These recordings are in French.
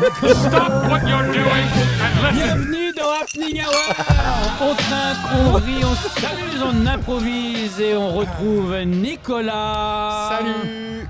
Stop what you're doing and listen. Bienvenue dans Happening Hour. On trinque, on rit, on s'amuse, on improvise et on retrouve Nicolas. Salut.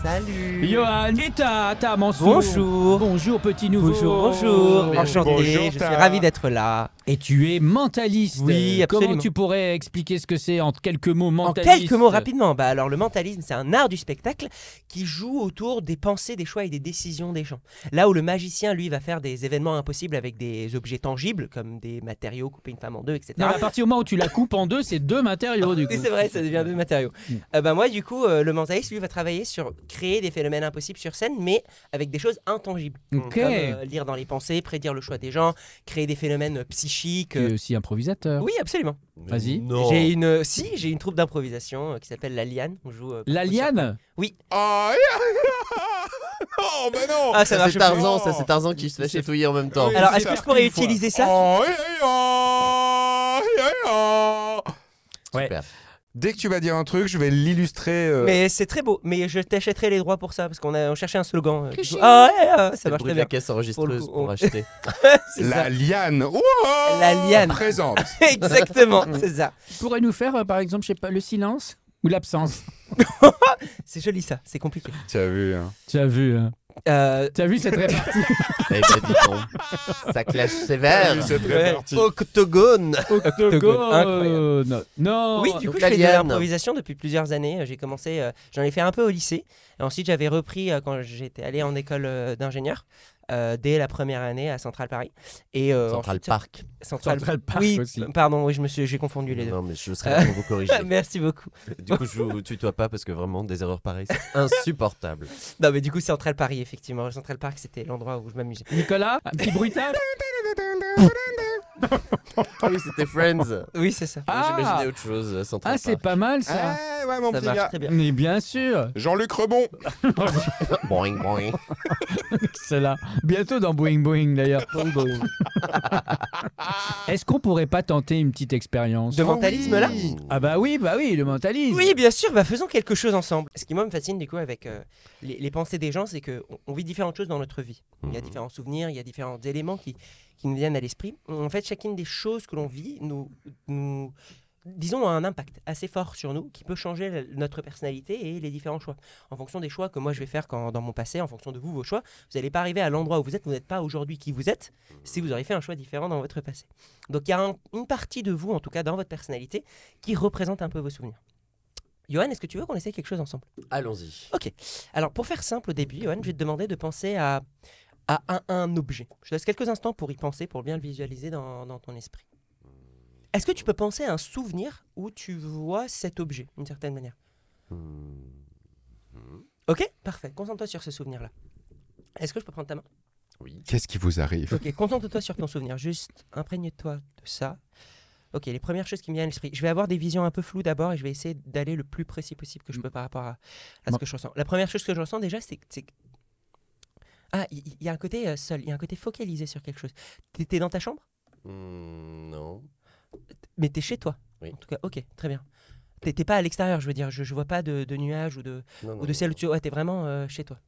Salut. Johan et ta Mansour. Bonjour. Bonjour petit nouveau. Bonjour. Enchanté, Bonjour, je suis Ta. ravi d'être là. Et tu es mentaliste. Oui, absolument. Comment tu pourrais expliquer ce que c'est en quelques mots En mentaliste? quelques mots rapidement, alors le mentalisme c'est un art du spectacle qui joue autour des pensées, des choix et des décisions des gens. Là où le magicien lui va faire des événements impossibles avec des objets tangibles comme des matériaux, couper une femme en deux, etc. Non, à partir du moment où tu la coupes en deux, c'est deux matériaux du coup. Oui, c'est vrai, ça devient deux matériaux. Moi du coup, le mentaliste lui va travailler sur créer des phénomènes impossibles sur scène mais avec des choses intangibles. Ok. Comme lire dans les pensées, prédire le choix des gens, créer des phénomènes psychiques. Tu es aussi improvisateur. Oui, absolument. Vas-y. J'ai une troupe d'improvisation qui s'appelle La Liane. On joue. La liane. Oui. Oh, oh, bah non. Ah, ça marche c'est Tarzan, plus. ça c'est Tarzan qui se fait chatouiller en même temps. Oui. Alors, c'est est-ce que ça. je pourrais Une fois. utiliser ça Oh, oh. Super. Dès que tu vas dire un truc, je vais l'illustrer. Mais c'est très beau. Mais je t'achèterai les droits pour ça parce on cherchait un slogan. Cliché. Ça C'est le marche bruit très de la bien. caisse enregistreuse Pour le coup, pour acheter. C'est La ça. liane. Wow. La liane. Présente. Exactement, c'est ça. Tu pourrais nous faire par exemple, je sais pas, le silence ou l'absence. C'est joli ça. C'est compliqué. Tu as vu, hein. Tu as vu, hein. Tu as vu cette répartie. Eh ben dis donc, ça clash sévère. T'as vu cette Ouais. répartie. Octogone. Incroyable. Non. Oui, du donc coup, je la fais de liane. l'improvisation depuis plusieurs années. J'ai commencé, j'en ai fait un peu au lycée. Et ensuite, j'avais repris quand j'étais allé en école d'ingénieur dès la première année à Central Paris. Et Central ensuite, Park. Central Park oui, aussi. pardon, oui, j'ai confondu les deux. Non mais je serai là pour vous corriger. Merci beaucoup. Du coup je vous tutoie pas parce que vraiment des erreurs pareilles c'est insupportable. Non, mais du coup, Central Paris, effectivement. Central Park, c'était l'endroit où je m'amusais. Nicolas, un petit bruitage. Ah oui c'était Friends. Oui, c'est ça. Ah. J'imaginais autre chose. Central Ah, c'est Park. pas mal ça. Eh ouais, mon Ça petit marche gars. très bien. Mais bien sûr. Jean-Luc Rebond. Boing boing. C'est là. Bientôt dans Boing Boing d'ailleurs. Est-ce qu'on pourrait pas tenter une petite expérience De mentalisme, là Ah bah oui, le mentalisme. Oui, bien sûr, faisons quelque chose ensemble. Ce qui, moi, me fascine, du coup, avec les pensées des gens, c'est qu'on vit différentes choses dans notre vie. Il y a différents souvenirs, il y a différents éléments qui nous viennent à l'esprit. En fait, chacune des choses que l'on vit nous disons, a un impact assez fort sur nous qui peut changer notre personnalité et les différents choix. En fonction des choix que moi je vais faire dans mon passé, en fonction de vous, vos choix, vous n'allez pas arriver à l'endroit où vous n'êtes pas aujourd'hui qui vous êtes si vous aurez fait un choix différent dans votre passé. Donc il y a une partie de vous, en tout cas dans votre personnalité, qui représente un peu vos souvenirs. Johan, est-ce que tu veux qu'on essaye quelque chose ensemble ? Allons-y. Ok. Alors pour faire simple au début, Johan, je vais te demander de penser à un objet. Je te laisse quelques instants pour y penser, pour bien le visualiser dans ton esprit. Est-ce que tu peux penser à un souvenir où tu vois cet objet, d'une certaine manière ? Ok, parfait. Concentre-toi sur ce souvenir-là. Est-ce que je peux prendre ta main ? Oui. Qu'est-ce qui vous arrive? Ok, concentre-toi sur ton souvenir. Juste imprègne-toi de ça. Ok, les premières choses qui me viennent à l'esprit. Je vais avoir des visions un peu floues d'abord et je vais essayer d'aller le plus précis possible que je peux par rapport à ce que je ressens. La première chose que je ressens déjà, c'est... Ah, il y a un côté seul, il y a un côté focalisé sur quelque chose. T'es dans ta chambre ? Non. Mais t'es chez toi. Oui. En tout cas, ok, très bien. T'es pas à l'extérieur, je veux dire. Je vois pas de nuages ou de ciel. Ouais, t'es vraiment chez toi.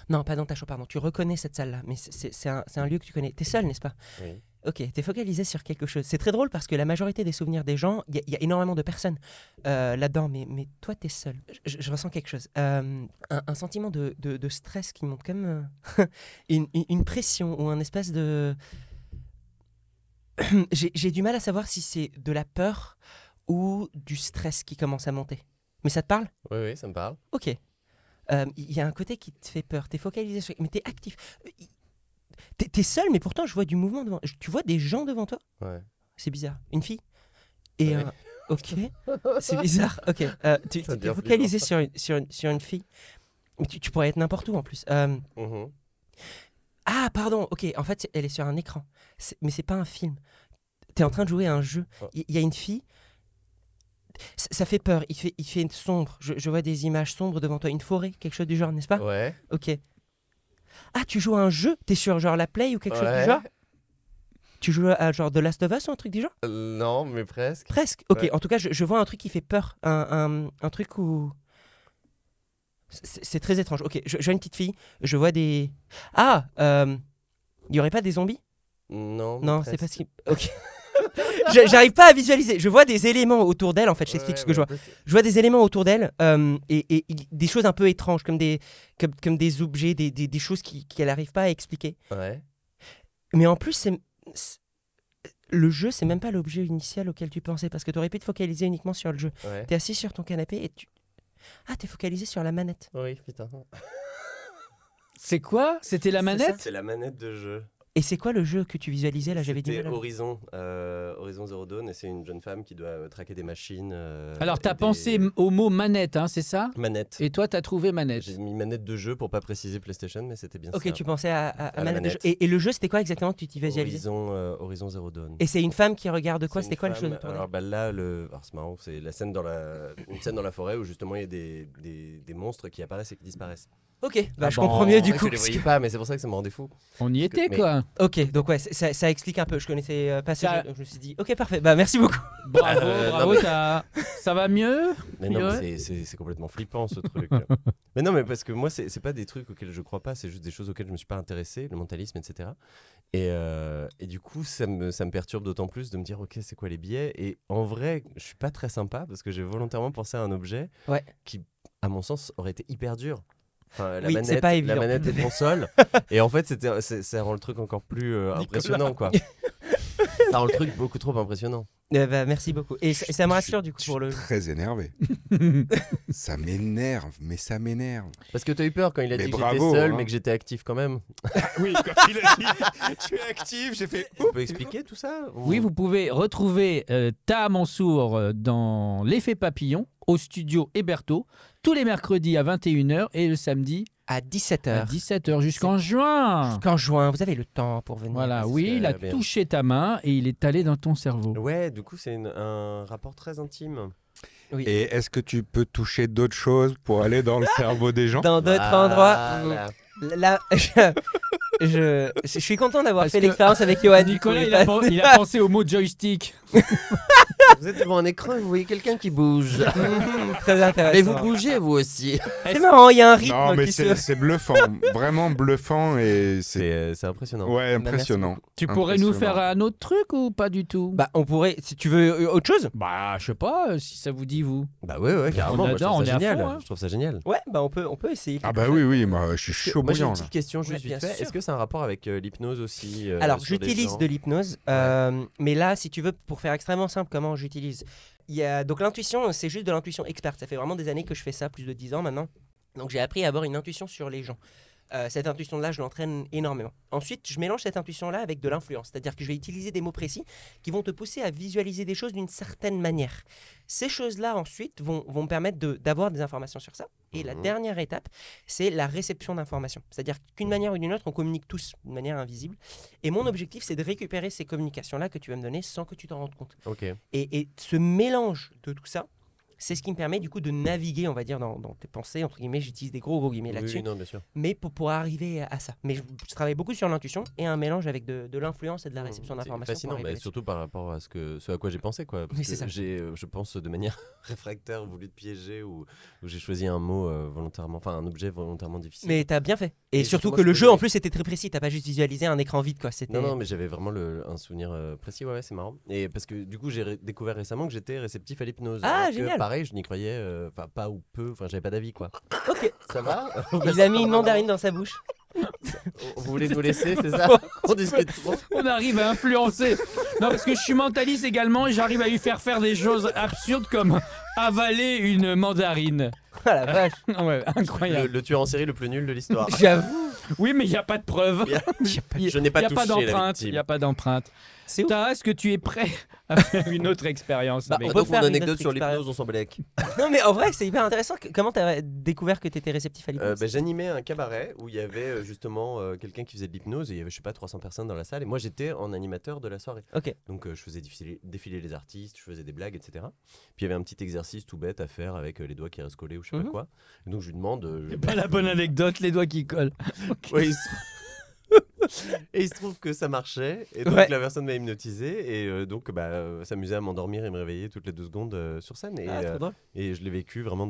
Non, pas dans ta chambre, pardon. Tu reconnais cette salle-là, mais c'est un lieu que tu connais. T'es seul, n'est-ce pas ? Oui. Ok, t'es focalisé sur quelque chose. C'est très drôle parce que la majorité des souvenirs des gens, il y a énormément de personnes là-dedans, mais toi, t'es seul. Je ressens quelque chose. Un sentiment de stress qui monte comme une pression ou un espèce de... J'ai du mal à savoir si c'est de la peur ou du stress qui commence à monter. Mais ça te parle ? Oui, ça me parle. Ok. Il y a un côté qui te fait peur. T'es focalisé sur... Mais t'es actif. T'es seul, mais pourtant, je vois du mouvement devant... Tu vois des gens devant toi ? Ouais. C'est bizarre. Une fille ? Et Ouais. ok. C'est bizarre. Ok. Tu Ça t'es devient focalisé sur une fille. Mais tu pourrais être n'importe où en plus. Ah, pardon. Ok. En fait, elle est sur un écran. Mais c'est pas un film. T'es en train de jouer à un jeu. Oh. Il y a une fille. Ça fait peur. Il fait sombre. Je vois des images sombres devant toi. Une forêt, quelque chose du genre, n'est-ce pas ? Ouais. Ok. Ah, tu joues à un jeu ? T'es sur genre la Play ou quelque chose du genre ? Tu joues à genre The Last of Us ou un truc du genre ? Non, mais presque. Presque. Ok, Ouais. en tout cas, je vois un truc qui fait peur. Un truc où... C'est très étrange. Ok, je vois une petite fille, je vois des... Ah, il y aurait pas des zombies? Non, Non, c'est pas ce qui... Ok. J'arrive pas à visualiser. Je vois des éléments autour d'elle, en fait, je t'explique ce que je vois. Je vois des éléments autour d'elle et des choses un peu étranges, comme des objets, des choses qu'elle n'arrive pas à expliquer. Ouais. Mais en plus, le jeu, c'est même pas l'objet initial auquel tu pensais, parce que tu aurais pu te focaliser uniquement sur le jeu. Ouais. T'es assis sur ton canapé et t'es focalisé sur la manette. Oui, putain. C'est quoi? C'était la manette? C'est la manette de jeu. Et c'est quoi le jeu que tu visualisais là? J'avais dit. C'était Horizon Zero Dawn, et c'est une jeune femme qui doit traquer des machines. Alors, t'as et des pensé au mot manette, hein, c'est ça? manettes. Et toi, t'as trouvé manette. J'ai mis manette de jeu pour pas préciser PlayStation, mais c'était bien ça. Ok, tu pensais à la manette de jeu. manette. Et le jeu, c'était quoi exactement que tu t'y visualisais? Horizon Zero Dawn. Et c'est une femme qui regarde quoi? C'est C'était une quoi le jeu femme- Alors bah là, alors, c'est marrant, c'est la scène une scène dans la forêt où justement il y a des monstres qui apparaissent et qui disparaissent. Ok, bah, Ah je bon, comprends mieux C'est du vrai coup. que je les voyais pas, mais c'est pour ça que ça me rendait fou. On y était, mais- quoi. Ok, donc ouais, ça explique un peu. Je connaissais pas ce Ça- jeu, donc je me suis dit, ok, parfait. Bah merci beaucoup. Bravo, non, bravo, mais- ça va mieux? Mais non, Ouais. mais c'est complètement flippant ce truc. Mais non, mais parce que moi, c'est pas des trucs auxquels je crois pas, c'est juste des choses auxquelles je me suis pas intéressé, le mentalisme, etc. Et du coup, ça me perturbe d'autant plus de me dire, ok, c'est quoi les biais? Et en vrai, je suis pas très sympa parce que j'ai volontairement pensé à un objet qui, à mon sens, aurait été hyper dur. Enfin, Oui, c'est pas évident. la manette est console. Et en fait, ça rend le truc encore plus impressionnant, quoi. Ça rend le truc beaucoup trop impressionnant. Bah, merci beaucoup. Et ça me rassure du coup Je suis pour le. très énervé. Ça m'énerve, mais ça m'énerve. Parce que t'as eu peur quand il a Mais dit que bravo, j'étais seul, hein. mais que j'étais actif quand même. Oui, quand il a dit tu es actif, j'ai fait. Tu peux expliquer tout ça? Oui, vous pouvez retrouver Taha Mansour dans L'Effet Papillon au studio Héberto tous les mercredis à 21h et le samedi À à 17h. 17h jusqu'en juin. Jusqu'en juin, vous avez le temps pour venir. Voilà, c'est oui, il a bien. touché ta main et il est allé dans ton cerveau. Ouais, du coup, c'est un rapport très intime. Et est-ce que tu peux toucher d'autres choses pour aller dans le cerveau des gens? Dans d'autres endroits. Là, je suis content d'avoir Parce fait que l'expérience avec Johan. Nicolas, il a pensé au mot joystick. Vous êtes devant un écran et vous voyez quelqu'un qui bouge. Très intéressant. Et vous bougez, vous aussi. C'est marrant, il y a un rythme Non, mais qui c'est bluffant, vraiment bluffant et c'est C'est impressionnant. ouais Bah, impressionnant. Tu pourrais nous Impressionnant. faire un autre truc ou pas du tout? Bah, on pourrait, si tu veux autre chose. Bah, je sais pas, si ça vous dit, vous. Bah ouais, carrément. On moi, je adore, trouve on ça est à génial. fond, hein. Je trouve ça génial. Ouais, bah on peut essayer. Ah bah oui, moi je suis chaud Moi, j'ai une bouillant là. petite question juste Ouais, vite bien fait. sûr. Est-ce que c'est un rapport avec l'hypnose aussi Alors, sur des j'utilise gens de l'hypnose, mais là, si tu veux, pour faire extrêmement simple, comment j'utilise donc l'intuition, c'est juste de l'intuition experte. Ça fait vraiment des années que je fais ça, plus de 10 ans maintenant. Donc j'ai appris à avoir une intuition sur les gens. Cette intuition-là, je l'entraîne énormément. Ensuite, je mélange cette intuition-là avec de l'influence. C'est-à-dire que je vais utiliser des mots précis qui vont te pousser à visualiser des choses d'une certaine manière. Ces choses-là, ensuite, vont me permettre d'avoir des informations sur ça. Et la dernière étape, c'est la réception d'informations. C'est-à-dire qu'une manière ou d'une autre, on communique tous d'une manière invisible. Et mon objectif, c'est de récupérer ces communications-là que tu vas me donner sans que tu t'en rendes compte. Ok. Et ce mélange de tout ça, c'est ce qui me permet du coup de naviguer, on va dire, dans tes pensées, entre guillemets, j'utilise des gros guillemets là-dessus, Oui, non, bien sûr. mais pour arriver à ça. Mais je travaille beaucoup sur l'intuition et un mélange avec de l'influence et de la réception C'est d'informations. pour fascinant, arriver mais là-dessus. surtout par rapport à ce à quoi j'ai pensé, quoi. Parce Oui, que c'est ça. j'ai, je pense, de manière réfractaire, voulu te piéger ou j'ai choisi un mot volontairement, enfin un objet volontairement difficile. Mais t'as bien fait. Et Et surtout moi, que je le peux- jeu en plus était très précis, t'as pas juste visualisé un écran vide quoi. C'était... Non, mais j'avais vraiment un souvenir précis, ouais, c'est marrant. Et parce que du coup, j'ai découvert récemment que j'étais réceptif à l'hypnose. Ah, Alors que, génial. pareil, je n'y croyais, enfin pas ou peu, enfin j'avais pas d'avis, quoi. Ok. Ça va? Il a mis une mandarine dans sa bouche. Vous voulez nous laisser, c'est ça? On discute trop. On arrive à influencer. Non, parce que je suis mentaliste également et j'arrive à lui faire faire des choses absurdes comme avaler une mandarine. Ah la vache. Ouais, incroyable. Le tueur en série le plus nul de l'histoire. J'avoue. Oui, mais il n'y a pas de preuve. Je n'ai pas Il n'y a pas touché la d'empreinte. victime. Il n'y a pas d'empreinte. C'est ouf. Tara, est-ce que tu es prêt à faire une autre expérience Bah, avec- on peut Donc mon faire une anecdote autre sur expérience. l'hypnose, on s'en balèque. Non mais en vrai c'est hyper intéressant. Comment t'as découvert que t'étais réceptif à l'hypnose? J'animais un cabaret où il y avait justement quelqu'un qui faisait de l'hypnose et il y avait je sais pas 300 personnes dans la salle et moi j'étais en animateur de la soirée. Ok. Donc je faisais défiler les artistes, je faisais des blagues, etc. Puis il y avait un petit exercice tout bête à faire avec les doigts qui restent collés ou je sais pas Mhm. quoi. Et donc je lui demande. Pas la bonne anecdote, les doigts qui collent. Ouais, et il se trouve que ça marchait et donc Ouais. la personne m'a hypnotisé et donc s'amusait à m'endormir et me réveiller toutes les 2 secondes sur scène Ah, trop drôle. et je l'ai vécu vraiment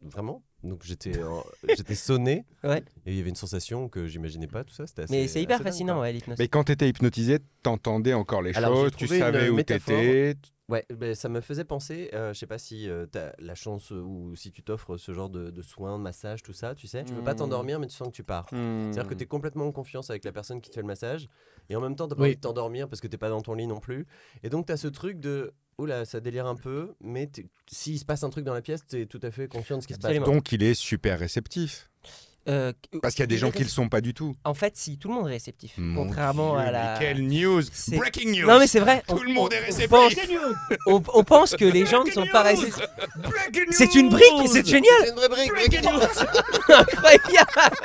Vraiment. Donc j'étais sonné. Ouais. Et il y avait une sensation que j'imaginais pas, tout ça. C'était assez. Mais c'est hyper assez dingue, fascinant, quoi. ouais, l'hypnose. Mais quand tu étais hypnotisé, t'entendais encore les Alors, j'ai choses, tu trouvé savais une où métaphore. t'étais. Ouais, ben, ça me faisait penser, je sais pas si tu as la chance ou si tu t'offres ce genre de soins, de massage, tout ça, tu sais, tu peux pas t'endormir mais tu sens que tu pars. C'est-à-dire que tu es complètement en confiance avec la personne qui te fait le massage et en même temps tu pas Oui. envie de t'endormir parce que t'es pas dans ton lit non plus. Et donc tu as ce truc de, oula, ça délire un peu, mais s'il se passe un truc dans la pièce, tu es tout à fait conscient de ce qui se passe. Absolument. Donc il est super réceptif. Parce qu'il y a des gens qui le sont pas du tout. En fait, si tout le monde est réceptif, Mon contrairement Dieu, à la. mais quelle news! C'est- Breaking news! Non mais c'est vrai. Tout le monde est réceptif. On pense que les gens ne sont pas réceptifs. Breaking news! C'est une brique, c'est génial. C'est une vraie brique, Breaking news! Incroyable.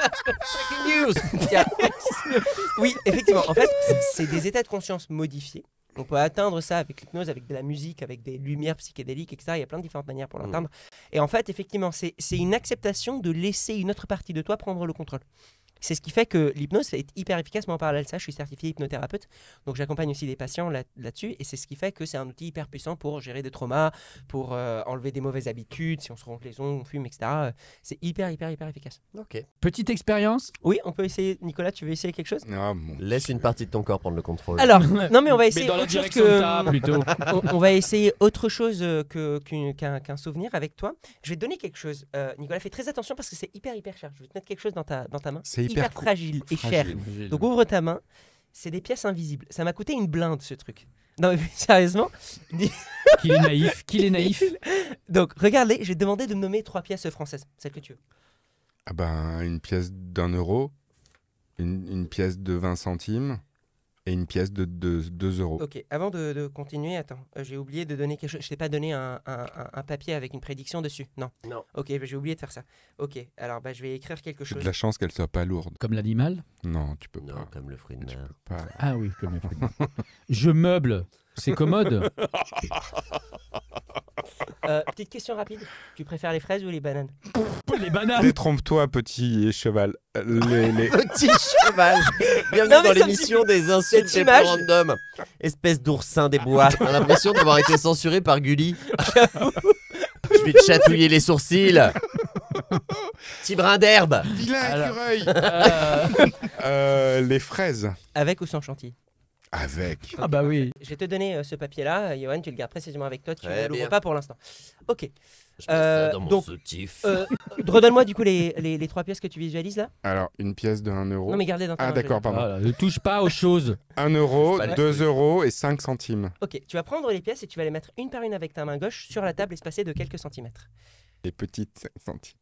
news. Oui, effectivement. En fait, c'est des états de conscience modifiés. On peut atteindre ça avec l'hypnose, avec de la musique, avec des lumières psychédéliques, etc. Il y a plein de différentes manières pour l'atteindre. Et en fait, effectivement, c'est une acceptation de laisser une autre partie de toi prendre le contrôle. C'est ce qui fait que l'hypnose est hyper efficace. Moi, en parallèle de ça, je suis certifié hypnothérapeute. Donc, j'accompagne aussi des patients là-dessus. Et c'est ce qui fait que c'est un outil hyper puissant pour gérer des traumas, pour enlever des mauvaises habitudes. Si on se ronge les ongles, on fume, etc. C'est hyper efficace. Ok. Petite expérience. Oui, on peut essayer. Nicolas, tu veux essayer quelque chose? Ah, bon. Laisse une partie de ton corps prendre le contrôle. Alors, non, mais on va essayer Mais dans la autre chose direction de ta, plutôt. on va essayer autre chose qu'un souvenir avec toi. Je vais te donner quelque chose. Nicolas, fais très attention parce que c'est hyper cher. Je vais te mettre quelque chose dans ta main. C'est hyper fragile et cher. fragile. Donc ouvre ta main. C'est des pièces invisibles. Ça m'a coûté une blinde ce truc. Non mais sérieusement. Qu'il est naïf. Qu'il est naïf. Donc regardez, je vais te demander de me nommer 3 pièces françaises. Celles que tu veux. Ah ben, une pièce d'€1, une pièce de 20 centimes et une pièce de 2 euros. Ok, avant de continuer, attends, j'ai oublié de donner quelque chose. Je t'ai pas donné un papier avec une prédiction dessus. Non. Non. Ok, j'ai oublié de faire ça. Ok, alors je vais écrire quelque J'ai chose. de la chance qu'elle soit pas lourde. Comme l'animal. Non, tu peux Non, pas. comme le fruit de Tu mer. peux pas. Ah oui, comme les fruits. Je meuble. C'est commode. Petite question rapide. Tu préfères les fraises ou les bananes? Les bananes. Détrompe-toi, petit cheval. Les... Petit cheval. Bienvenue Non, mais dans ça me l'émission des insultes cette les plus image- random. Espèce d'oursin des bois. T'as l'impression d'avoir été censuré par Gulli. Je vais te chatouiller les sourcils. Petit brin d'herbe. Vilain Alors. écureuil. Les fraises. Avec ou sans chantilly? Avec. Ah bah oui. Je vais te donner ce papier-là. Johan, tu le gardes précisément avec toi. Tu Très ne l'ouvres bien. pas pour l'instant. Ok. Je mets ça dans mon donc, soutif. Redonne-moi du coup les 3 pièces que tu visualises là. Alors, une pièce de 1 euro. Non, mais gardez dans ta Ah main, d'accord, je veux dire. pardon. Voilà, ne touche pas aux choses. 1 euro, pas les 2 euros et 5 centimes. Ok, tu vas prendre les pièces et tu vas les mettre une par une avec ta main gauche sur la table espacée de quelques centimètres. Les petites 5 centimes.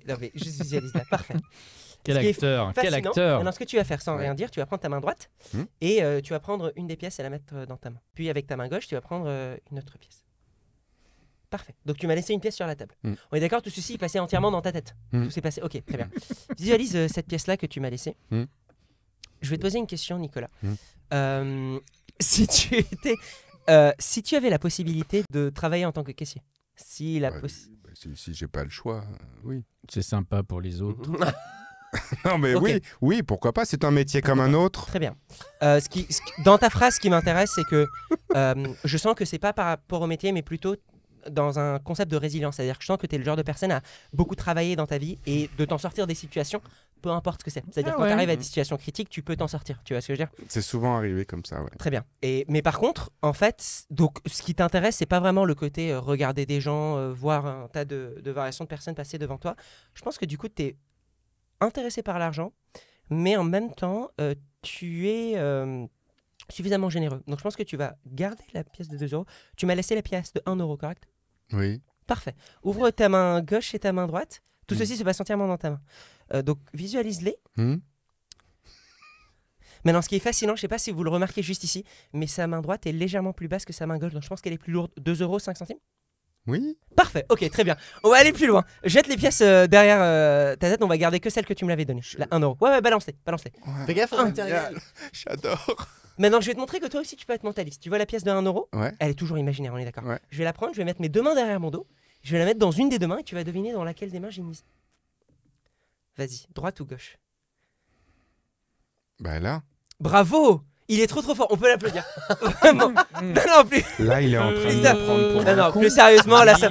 Non mais juste visualise là, parfait. Quel Ce qui est acteur. Quel Fascinant. acteur. Maintenant, ce que tu vas faire sans Ouais. rien dire, tu vas prendre ta main droite Hmm. et tu vas prendre une des pièces et la mettre dans ta main. Puis avec ta main gauche, tu vas prendre une autre pièce. Parfait. Donc tu m'as laissé une pièce sur la table. Hmm. On est d'accord, tout ceci est passé entièrement dans ta tête. Hmm. Tout s'est passé. Ok, très bien. Visualise cette pièce-là que tu m'as laissée. Hmm. Je vais te poser une question, Nicolas. Hmm. Si si tu avais la possibilité de travailler en tant que caissier, si la Ouais, possi- bah, si j'ai pas le choix, oui. C'est sympa pour les autres. Non mais Ok. oui, pourquoi pas, c'est un métier comme un autre. Très bien. Dans ta phrase, ce qui m'intéresse, c'est que je sens que c'est pas par rapport au métier, mais plutôt dans un concept de résilience. C'est-à-dire que je sens que tu es le genre de personne à beaucoup travailler dans ta vie et de t'en sortir des situations, peu importe ce que c'est. C'est-à-dire Ah quand ouais. tu arrives à des situations critiques, tu peux t'en sortir. Tu vois ce que je veux dire? C'est souvent arrivé comme ça, ouais. Très bien. Mais par contre, en fait, donc, ce qui t'intéresse, c'est pas vraiment le côté regarder des gens, voir un tas de variations de personnes passer devant toi. Je pense que du coup, tu es intéressé par l'argent, mais en même temps, tu es suffisamment généreux. Donc je pense que tu vas garder la pièce de 2 euros. Tu m'as laissé la pièce de 1 euro, correct? Oui. Parfait. Ouvre ta main gauche et ta main droite. Tout ceci se passe entièrement dans ta main. Donc visualise-les. Hmm. Maintenant, ce qui est fascinant, je ne sais pas si vous le remarquez juste ici, mais sa main droite est légèrement plus basse que sa main gauche. Donc je pense qu'elle est plus lourde. 2 euros, 5 centimes? Oui. Parfait, ok, très bien. On va aller plus loin. Jette les pièces derrière ta tête, on va garder que celle que tu me l'avais donnée. La 1 euro. Ouais, balance-les, balance-les. Ouais. Fais gaffe au matériel. Génial. J'adore. Maintenant, je vais te montrer que toi aussi, tu peux être mentaliste. Tu vois la pièce de 1 euro? Ouais. Elle est toujours imaginaire, on est d'accord. Ouais. Je vais la prendre, je vais mettre mes 2 mains derrière mon dos. Je vais la mettre dans une des 2 mains et tu vas deviner dans laquelle des mains j'ai mise. Vas-y, droite ou gauche? Bah là. Bravo! Il est trop fort, on peut l'applaudir. Vraiment. Non, plus. Là, il est en train de ça. me prendre pour Non, un non, con. plus sérieusement, là, ça...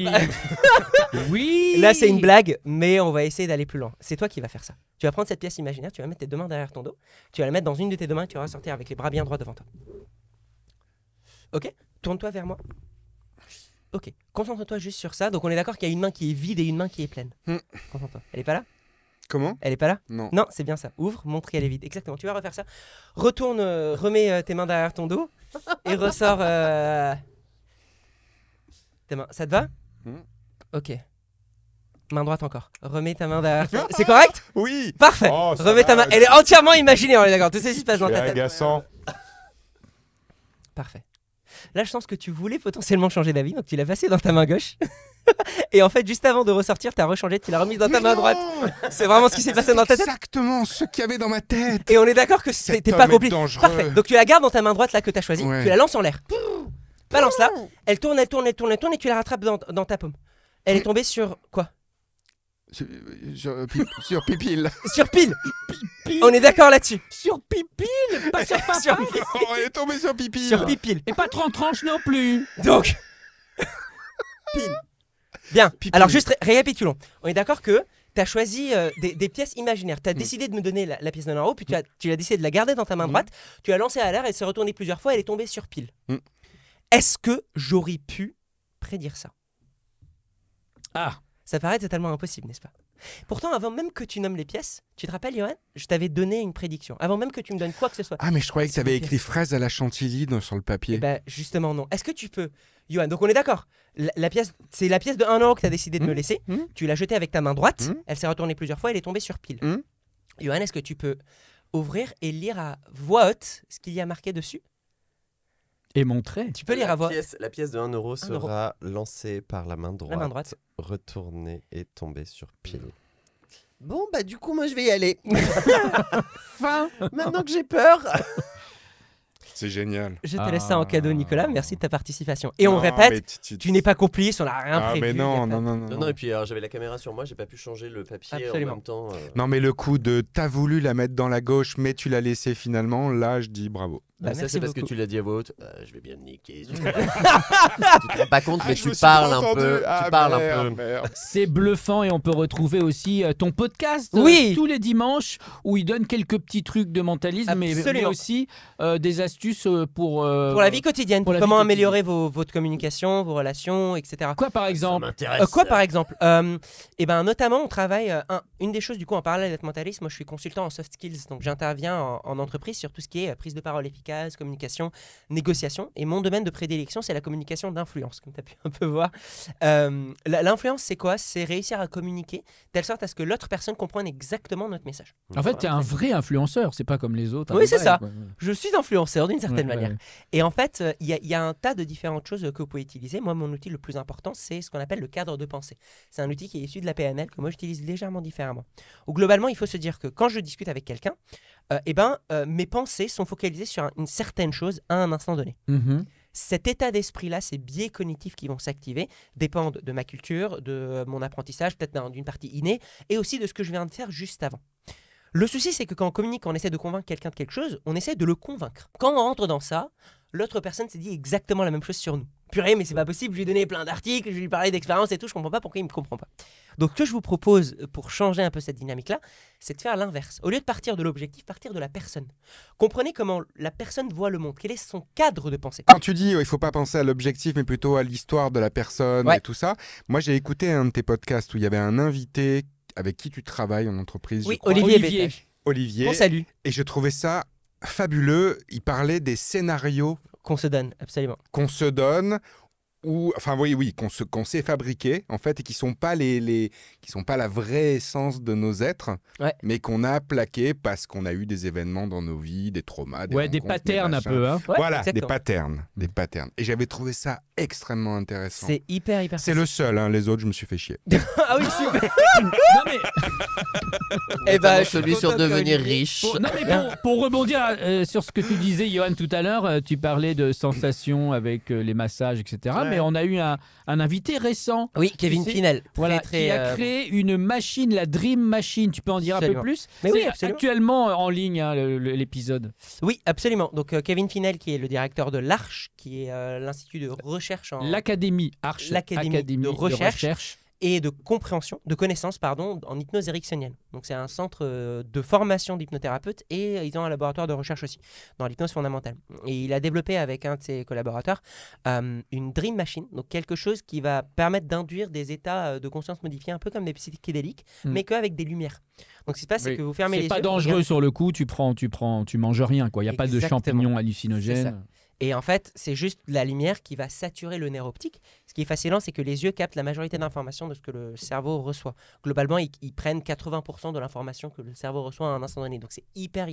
Oui. là, c'est une blague, mais on va essayer d'aller plus loin. C'est toi qui vas faire ça. Tu vas prendre cette pièce imaginaire, tu vas mettre tes deux mains derrière ton dos, tu vas la mettre dans une de tes deux mains et tu vas sortir avec les bras bien droits devant toi. Ok? Tourne-toi vers moi. Ok. Concentre-toi juste sur ça. Donc, on est d'accord qu'il y a une main qui est vide et une main qui est pleine. Concentre-toi. Elle est pas là? Comment? Elle est pas là? Non. Non, c'est bien ça. Ouvre, montre qu'elle est vide. Exactement. Tu vas refaire ça. Retourne, remets tes mains derrière ton dos et ressors tes mains. Ça te va? Ok. Main droite encore. Remets ta main derrière. C'est correct? Oui. Parfait. Oh, ça Remets ta va, main. Elle est entièrement imaginée. On est d'accord. Tout ça qui se passe dans C'est ta tête. agaçant. Parfait. Là, je sens que tu voulais potentiellement changer d'avis, donc tu l'as passé dans ta main gauche. Et en fait, juste avant de ressortir, tu as rechangé, tu l'as remise dans ta main droite. C'est vraiment ce qui s'est passé dans ta tête. Exactement ce qu'il y avait dans ma tête. Et on est d'accord que Cet t'es homme pas est complice. dangereux. Parfait. Donc tu la gardes dans ta main droite là que tu as choisie, Ouais. tu la lances en l'air. Balance-la. Elle tourne et tu la rattrapes dans ta paume. Elle est tombée sur quoi? Sur Pipil. Sur pile. On est d'accord là-dessus. Sur Pipil, pas sur Papa. Sur- Oh, elle est tombée sur Pipil. Sur pile. Et pas 30 tranches non plus. Donc, pile. Bien. Alors juste récapitulons. On est d'accord que tu as choisi des pièces imaginaires. Tu as décidé de me donner la pièce de en haut, puis tu as décidé de la garder dans ta main droite. Tu l'as lancée à l'air, elle s'est retournée plusieurs fois, elle est tombée sur pile. Est-ce que j'aurais pu prédire ça? Ah. Ça paraît totalement impossible, n'est-ce pas? Pourtant, avant même que tu nommes les pièces, tu te rappelles, Johan? Je t'avais donné une prédiction. Avant même que tu me donnes quoi que ce soit. Ah, mais je croyais que tu avais C'est écrit fraise à la chantilly sur le papier. Eh ben, justement, non. Est-ce que tu peux, Johan, donc on est d'accord, la pièce, c'est la pièce de 1 euro que tu as décidé de me laisser. Tu l'as jetée avec ta main droite, elle s'est retournée plusieurs fois, elle est tombée sur pile. Johan, est-ce que tu peux ouvrir et lire à voix haute ce qu'il y a marqué dessus? Et montrer. Tu peux lire à voix haute. La pièce de 1 euro sera lancée par la main droite, droite. retournée et tombée sur pile. Bon, bah du coup, moi, je vais y aller. Fin. Maintenant que j'ai peur. C'est génial. Je te laisse ça en cadeau, Nicolas. Merci de ta participation. Et on Non, répète, mais tu n'es pas complice, on n'a rien Ah, prévu. mais y a non, pas- non, non, Non, non. non, et puis alors, j'avais la caméra sur moi, j'ai pas pu changer le papier Absolument. en même temps. Non, mais le coup de t'as voulu la mettre dans la gauche, mais tu l'as laissé finalement, là, je dis bravo. Bah, ça, merci c'est parce que beaucoup. tu l'as dit à voix haute. Je vais bien te niquer. Tu te rends pas compte, mais tu parles un peu. Tu parles un peu. C'est bluffant et on peut retrouver aussi ton podcast Oui. tous les dimanches où il donne quelques petits trucs de mentalisme mais Absolument. aussi des astuces pour Pour la vie quotidienne, pour la comment vie améliorer votre communication, vos relations, etc. quoi par Ça exemple. m'intéresse. Quoi par exemple? Et ben notamment on travaille une des choses du coup en parallèle d'être mentaliste. Moi je suis consultant en soft skills, donc j'interviens en entreprise sur tout ce qui est prise de parole efficace, communication, négociation. Et mon domaine de prédilection c'est la communication d'influence, comme tu as pu un peu voir. L'influence c'est quoi? C'est réussir à communiquer de telle sorte à ce que l'autre personne comprenne exactement notre message. En fait, tu es un vrai influenceur, c'est pas comme les autres. Oui, c'est vrai, ça. quoi. Je suis influenceur d'une certaine Ouais, manière. ouais. Et en fait, il y a un tas de différentes choses que vous pouvez utiliser. Moi, mon outil le plus important, c'est ce qu'on appelle le cadre de pensée. C'est un outil qui est issu de la PNL, que moi, j'utilise légèrement différemment. Où globalement, il faut se dire que quand je discute avec quelqu'un, mes pensées sont focalisées sur une certaine chose à un instant donné. Mhm. Cet état d'esprit-là, ces biais cognitifs qui vont s'activer, dépendent de ma culture, de mon apprentissage, peut-être d'une partie innée, et aussi de ce que je viens de faire juste avant. Le souci, c'est que quand on communique, on essaie de convaincre quelqu'un de quelque chose, on essaie de le convaincre. Quand on rentre dans ça, l'autre personne s'est dit exactement la même chose sur nous. Purée, mais c'est pas possible, je lui ai donné plein d'articles, je lui ai parlé d'expérience et tout, je comprends pas pourquoi il me comprend pas. Donc ce que je vous propose pour changer un peu cette dynamique-là, c'est de faire l'inverse. Au lieu de partir de l'objectif, partir de la personne. Comprenez comment la personne voit le monde, quel est son cadre de pensée. Quand tu dis il faut pas penser à l'objectif, mais plutôt à l'histoire de la personne Ouais. et tout ça, moi j'ai écouté un de tes podcasts où il y avait un invité avec qui tu travailles en entreprise, Oui, je crois. Olivier Olivier. Bétage. Olivier. On salue, Et je trouvais ça fabuleux. Il parlait des scénarios qu'on se donne, absolument. qu'on se donne ou enfin oui qu'on s'est fabriqué en fait et qui sont pas qui sont pas la vraie essence de nos êtres, Ouais. mais qu'on a plaqué parce qu'on a eu des événements dans nos vies, des traumas, des Ouais, des rencontres, patterns un machins. peu. Hein. Ouais, Voilà, exactement. des patterns. Et j'avais trouvé ça extrêmement intéressant. C'est hyper C'est le seul, hein, les autres, je me suis fait chier. Ah oui, super. Non mais, Eh ben, je suis celui sur content de devenir Olivier. riche. non, mais pour rebondir sur ce que tu disais, Johan, tout à l'heure, tu parlais de sensations avec les massages, etc. Ouais. mais on a eu un invité récent. Oui, Kevin Tu sais, Finel. Voilà, Très, qui a créé une machine, la Dream Machine. Tu peux en dire Absolument. un peu plus? Mais oui, C'est absolument. actuellement en ligne hein, l'épisode. Oui, absolument. Donc Kevin Finel, qui est le directeur de l'Arche, qui est l'institut de recherche L'Académie Arche, L'Académie Académie de recherche. recherche. et de compréhension, de connaissance, pardon, en hypnose ericksonienne. Donc c'est un centre de formation d'hypnothérapeutes et ils ont un laboratoire de recherche aussi dans l'hypnose fondamentale. Et il a développé avec un de ses collaborateurs une Dream Machine, donc quelque chose qui va permettre d'induire des états de conscience modifiés, un peu comme des psychédéliques, mais qu'avec des lumières. Donc ce qui se passe, c'est que vous fermez les yeux. C'est pas dangereux sur le coup, tu manges rien, quoi. Il n'y a pas de Exactement. champignons C'est hallucinogènes. ça. Et en fait, c'est juste la lumière qui va saturer le nerf optique. Ce qui est fascinant, c'est que les yeux captent la majorité d'informations de ce que le cerveau reçoit. Globalement, ils prennent 80% de l'information que le cerveau reçoit à un instant donné. Donc c'est hyper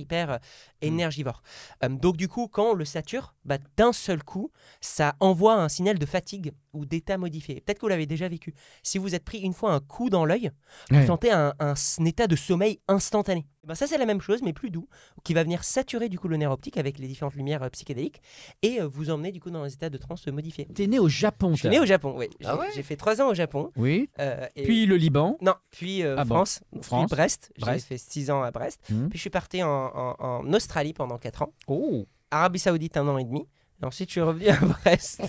énergivore. Donc du coup, quand on le sature, d'un seul coup, ça envoie un signal de fatigue ou d'état modifié. Peut-être que vous l'avez déjà vécu. Si vous êtes pris une fois un coup dans l'œil, vous sentez un état de sommeil instantané. Ça, c'est la même chose, mais plus doux, qui va venir saturer du coup le nerf optique avec les différentes lumières psychédéliques et vous emmener du coup dans un état de transe modifié. T'es né au Japon, Je suis né au Japon, oui. Ah ouais J'ai fait 3 ans au Japon. Oui. Et... Puis le Liban. Non, puis France, France. puis Brest. J'ai Brest. fait 6 ans à Brest. Mhm. Puis je suis parti en Australie pendant 4 ans. Oh. Arabie Saoudite 1 an et demi. Et ensuite, je suis revenu à Brest.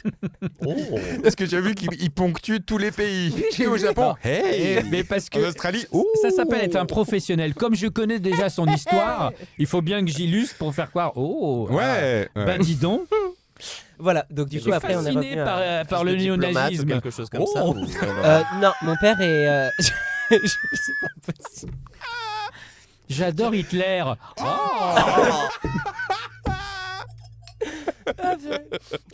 Est-ce que tu as vu qu'il ponctue tous les pays? j'ai Au vu. Japon, hey. Mais parce En que Australie, ça s'appelle être un professionnel. Comme je connais déjà son histoire, il faut bien que j'illustre pour faire croire. Oh. ouais. Ben dis donc. Voilà, donc du coup, après, on est Fasciné revenu à... par le Diplomate ou néonazisme. quelque chose comme ça. Oh. Non, mon père est... c'est pas possible. J'adore Hitler.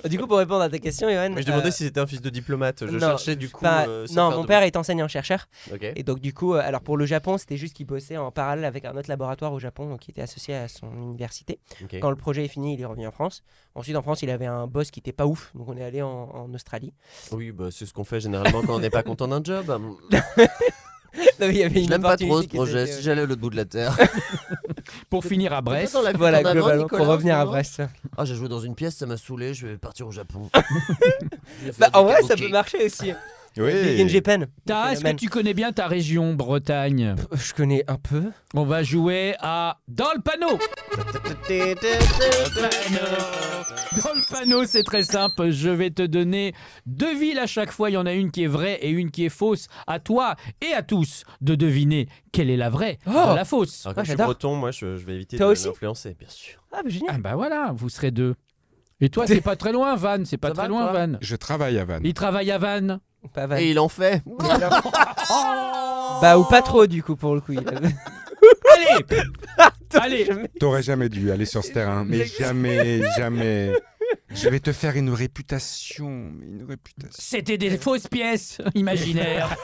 Du coup, pour répondre à ta question, Johan... Mais je demandais si c'était un fils de diplomate. Je non, cherchais du coup. sans non, faire mon de- père est enseignant-chercheur. Ok. Et donc, du coup, alors pour le Japon, c'était juste qu'il bossait en parallèle avec un autre laboratoire au Japon qui était associé à son université. Ok. Quand le projet est fini, il est revenu en France. Ensuite, en France, il avait un boss qui était pas ouf. Donc, on est allé en Australie. Oui, bah, c'est ce qu'on fait généralement quand on n'est pas content d'un job. Non, mais il y avait Je une n'aime pas trop ce opportunité qui projet. s'était- Si j'allais à l'autre bout de la terre. Pour finir à Brest. Voilà, globalement, pour revenir à Brest. Ah, j'ai joué dans une pièce, ça m'a saoulé. Je vais partir au Japon. En vrai, ça peut marcher aussi. Oui. Genji Pen. Est-ce que tu connais bien ta région, Bretagne? Je connais un peu. On va jouer à Dans le panneau. Dans le panneau, c'est très simple. Je vais te donner 2 villes à chaque fois. Il y en a une qui est vraie et une qui est fausse. À toi et à tous de deviner quelle est la vraie de la fausse. Alors, comme je suis j'adore. breton, moi, je vais éviter Toi de aussi l'influencer, bien sûr. Ah, bah génial. Ah bah voilà, vous serez 2. Et toi, c'est pas très loin, Van. C'est pas Ça très va, loin, toi Van. Je travaille à Vannes. Il travaille à Vannes. Pas mal. Et il en fait. Bah, ou pas trop, du coup, pour le coup. Allez. Allez. T'aurais jamais dû aller sur ce terrain, mais jamais, jamais. Je vais te faire une réputation, C'était des fausses pièces imaginaires.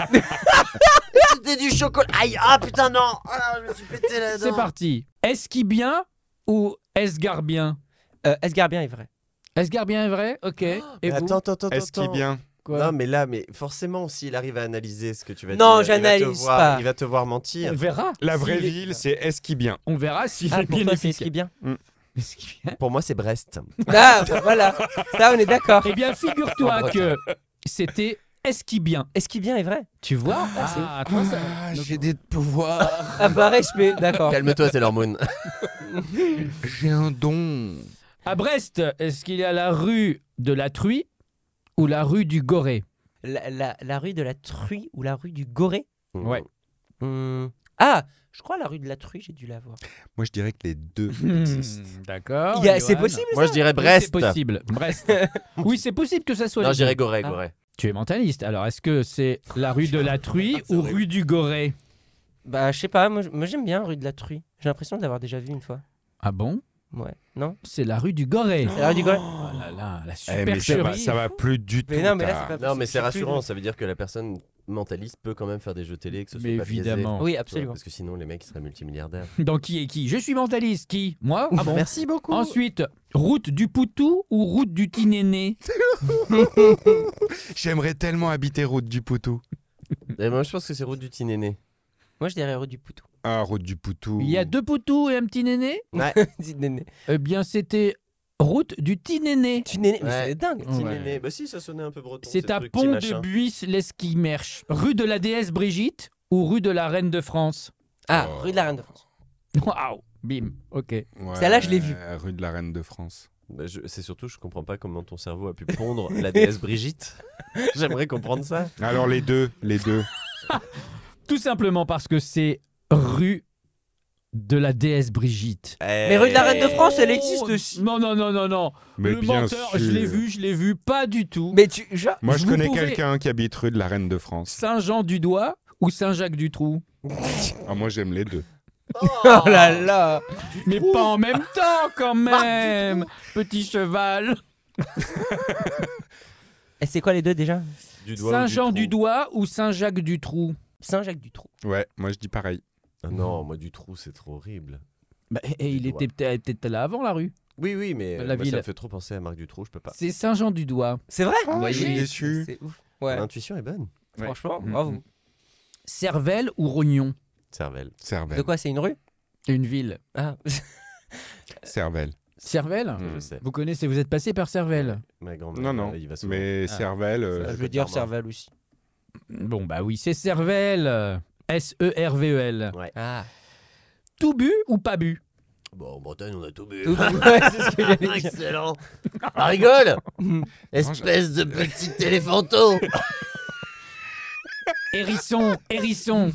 C'était du chocolat. Aïe, ah putain, non. Ah, je me suis pété là-dedans. C'est parti. Esquibien ou Esgarbien? Esgarbien est vrai. Esgarbien est vrai? Ok. Et Mais vous? attends. Est-ce qu'il est bien? Quoi? Non, mais là, forcément, s'il arrive à analyser ce que tu vas Non, dire, j'analyse pas. Il va te voir mentir. On verra. La vraie s'il est- ville, c'est Esquibien. On verra s'il Ah, est pour bien toi, c'est efficace. Esquibien. Esquibien. Pour moi, c'est Brest. Ah, bah, voilà. Ça, on est d'accord. Eh bien, figure-toi que c'était Esquibien. Esquibien est vrai. Tu vois? Toi, ça- j'ai des pouvoirs. Ah, bah, respect. D'accord. Calme-toi, c'est l'hormone. J'ai un don. À Brest, est-ce qu'il y a la rue de la Truie ou la rue du Goré? La rue de la Truie ou la rue du Goré? Ouais. Ah, je crois la rue de la Truie, j'ai dû la voir. Moi, je dirais que les deux Hmm, existent. D'accord. C'est Johan. possible Moi, je dirais Oui, Brest. c'est possible. Brest. Oui, c'est possible que ça soit. Non, les je dirais deux. Goré, Ah. Goré. Tu es mentaliste. Alors, est-ce que c'est la rue de la Truie ou rue du Goré? Bah, je sais pas, moi j'aime bien rue de la Truie. J'ai l'impression de l'avoir déjà vu une fois. Ah bon? Ouais, non? C'est la rue du Goré. C'est la rue du Goré? Oh là là, la Eh, mais supercherie. ça va plus du tout. Mais non, mais là, t'as- c'est pas Non, mais c'est je sais plus. rassurant. Ça veut dire que la personne mentaliste peut quand même faire des jeux télé, que ce soit Mais pas biaisé. évidemment. Oui, Tu vois, absolument. Parce que sinon, les mecs ils seraient multimilliardaires. Dans qui est qui? Je suis mentaliste. Qui? Moi? Ah bon? Merci beaucoup. Ensuite, route du Poutou ou route du Tinéné? J'aimerais tellement habiter route du Poutou. Et moi, je pense que c'est route du Tinéné. Moi, je dirais rue du Poutou. Ah, route du Poutou. Il y a 2 Poutous et un petit néné? Dis néné. Eh bien, c'était route du Tinéné. Tu n'es... Mais Ouais. c'est dingue. Petit Ouais. néné. Bah si, ça sonnait un peu breton. C'est ces à trucs, petit machin. Pont-de-Buis-l'Esquimmerche. Rue de la déesse Brigitte ou rue de la reine de France? Ah, rue de la Reine de France. Waouh, bim, ok. Ouais, Celle-là, je l'ai vue. Rue de la Reine de France. Bah, c'est surtout, je comprends pas comment ton cerveau a pu pondre la déesse Brigitte. J'aimerais comprendre ça. Alors les deux. Tout simplement parce que c'est rue de la déesse Brigitte. Mais rue de la Reine de France, elle existe aussi. Non, non, non, non, non. Mais Le bien menteur, sûr. je l'ai vu, pas du tout. Mais tu... Moi, je Vous connais pouvez- quelqu'un qui habite rue de la Reine de France. Saint-Jean-du-Doigt ou Saint-Jacques-du-Trou? Ah, moi, j'aime les deux. Oh là là. Mais pas en même temps, quand même. Petit cheval. Et c'est quoi les deux déjà? Du doigt ou Saint-Jean-du-Doigt ou Saint-Jacques-du-Trou? Saint-Jacques-du-Trou. Ouais, moi, je dis pareil. Ah non, moi du trou, c'est trop horrible. Bah, et il Du était peut-être là avant la rue. Oui, oui, mais La moi, ville. ça me fait trop penser à Marc Dutroux, je peux pas. C'est Saint-Jean-du-Doigt. C'est vrai? Ah, je suis Oui. déçu. C'est ouf. Ouais, L'intuition est bonne. Ouais. franchement, Mhm. bravo. Cervelle ou Rognon? Cervelle. Cervelle. De quoi, c'est une rue? Une ville. Ah. Cervelle. Cervelle? Je sais. Vous connaissez, vous êtes passé par Cervelle. Ma grand-mère, Non, non. il va souvent. Mais Ah. Cervelle. Je veux dire Serval aussi. Bon, bah oui, c'est Cervelle. S-E-R-V-E-L. Ah. Tout bu ou pas bu? Bon, en Bretagne, on a tout bu. Ouais, c'est ce que j'allais dire. Excellent. Ah, rigole. Espèce de petit éléphanto. Hérisson, hérisson.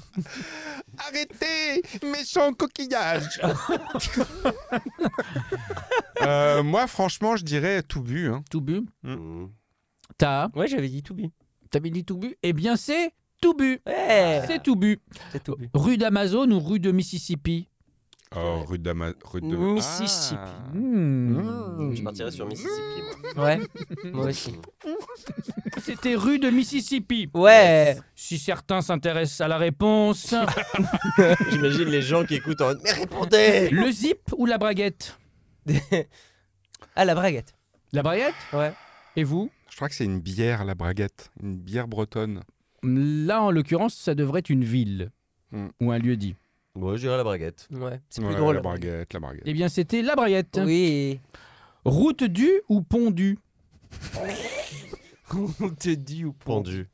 Arrêtez, méchant coquillage. Moi, franchement, je dirais tout bu. Hein. Tout bu. Mmh. Ouais, j'avais dit tout bu. T'avais dit tout bu? Eh bien, c'est tout bu. Ouais. C'est tout bu. C'est tout bu. Rue d'Amazon ou rue de Mississippi? Oh, rue de... Mississippi. Ah. Je partirais sur Mississippi, moi. Ouais. Moi aussi. C'était rue de Mississippi. Ouais. Si certains s'intéressent à la réponse, J'imagine les gens qui écoutent en. Mais répondez. le zip ou la braguette? Ah, la braguette. La braguette? Ouais. Et vous? Je crois que c'est une bière, la braguette. Une bière bretonne. Là, en l'occurrence, ça devrait être une ville ou un lieu dit. Moi, je dirais la braguette. Ouais. C'est Ouais, plus drôle. La braguette. Eh bien, c'était la braguette. Oui. Route du ou pondu? On te dit ou Pendu.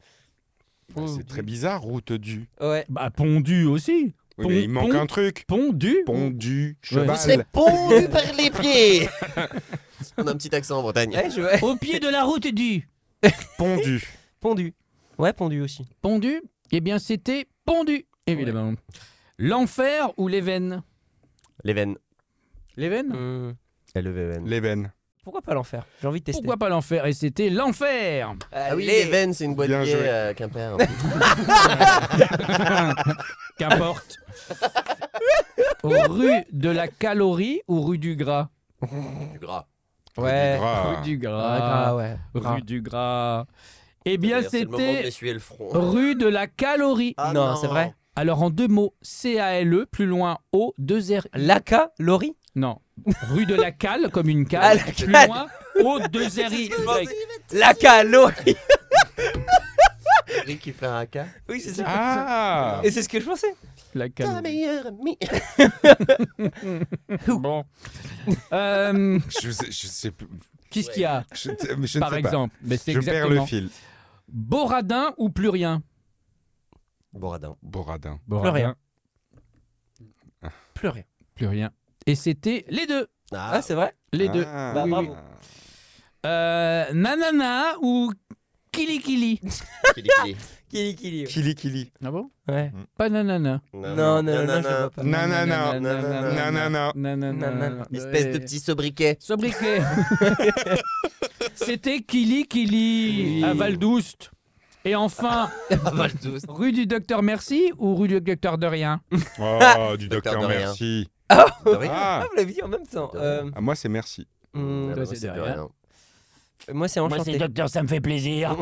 C'est très bizarre, route du. Ouais. Bah, pondu aussi. Oui, mais il manque un truc. Pondu? Pondu, C'est cheval. pondu par les pieds. On a un petit accent en Bretagne. Ouais, ouais. Au pied de la route du. Pondu. Pondu. Ouais, pondu aussi. Pondu? Eh bien, c'était pondu, évidemment. L'enfer ou les veines? Les veines. Les veines? L-E-V-E-N. Les veines. Pourquoi pas l'enfer? J'ai envie de tester. Pourquoi pas l'enfer? Et c'était l'enfer. Ah oui, les veines, c'est une boîte Bien gay joué. à Quimper. Qu'importe. Rue de la Calorie ou rue du Gras? Du gras. Ouais. Gras. Rue du Ah, Gras. gras, ouais. Rue du Gras. Eh bien, D'ailleurs, c'est le moment de c'était m'essuyer le front. rue de la Calorie. Ah non, c'est vrai. Alors, en deux mots, C-A-L-E, plus loin, O, 2 R. Laka, Lori. Non. Rue de la Cale, comme une Ah, cale. la Plus cale. loin, O, 2 R. Y. Laka, Lori. Rick qui fait un haka. Oui, c'est ça. Ah. Et c'est ce que je pensais. La Cale. meilleure amie. Bon. Je sais plus. Qu'est-ce qu'il y a, Mais je ne par sais exemple? Mais c'est pas. Je perds exactement. le fil. Boradin ou plus rien? Boradin. Boradin. Boradin. rien. Plus rien. Plus rien. Et c'était les deux. Ah, c'est vrai? Les deux. Ah. Bah, Oui, bravo. oui. Nanana ou Kili Kili? Kili Kili. Kili. Kili Kili. Ah bon? Ouais. Pas nanana. Non, je vois pas. Nanana. Nanana. Nanana. Espèce de petit sobriquet. Sobriquet. C'était Kili Kili à Val d'Oust. Et enfin, rue du Docteur Merci ou rue du Docteur de Rien? Oh, du Docteur docteur de rien. Merci. De rien. Ah. Ah, vous l'avez dit en même temps. Ah, moi, c'est merci. Ah, bah, Toi, moi, c'est c'est de de rien. rien. Moi, c'est enchanté. Docteur, ça me fait plaisir.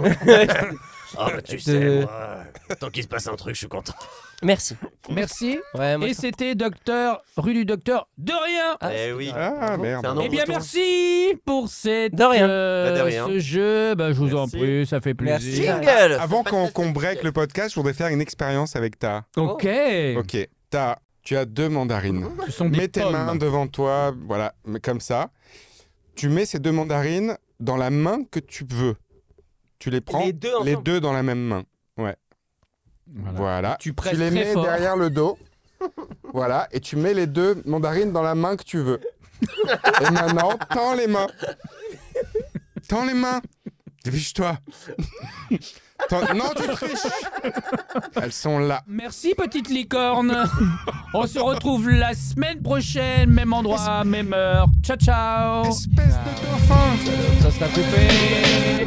Oh, bah, tu De- sais, moi, tant qu'il se passe un truc, je suis content. Merci. Merci. Ouais, moi, Et je- c'était rue du Docteur de Rien. Ah, Eh oui. Ah, merde. C'est un nom Eh bien, breton. merci pour cette, De rien. Bah, de rien. ce jeu. Bah, je vous en Merci. prie, ça fait plaisir. Merci. Jingle. Avant qu'on break le podcast, je voudrais faire une expérience avec Ta. Ok. Ok, Ta, tu as 2 mandarines. Ce sont des Mets tes pommes. mains devant toi, voilà, mais comme ça. tu mets ces 2 mandarines dans la main que tu veux. Tu les prends, Les deux ensemble. dans la même main. Ouais. Voilà. Tu presses les très mets fort. derrière le dos. Voilà. Et tu mets les 2 mandarines dans la main que tu veux. Et maintenant, tends les mains. Tends les mains. Dépêche-toi. Non, tu triches. Elles sont là. Merci petite licorne. On se retrouve la semaine prochaine, même endroit, même heure. Ciao ciao. Espèce de dauphin. Ça sera coupé.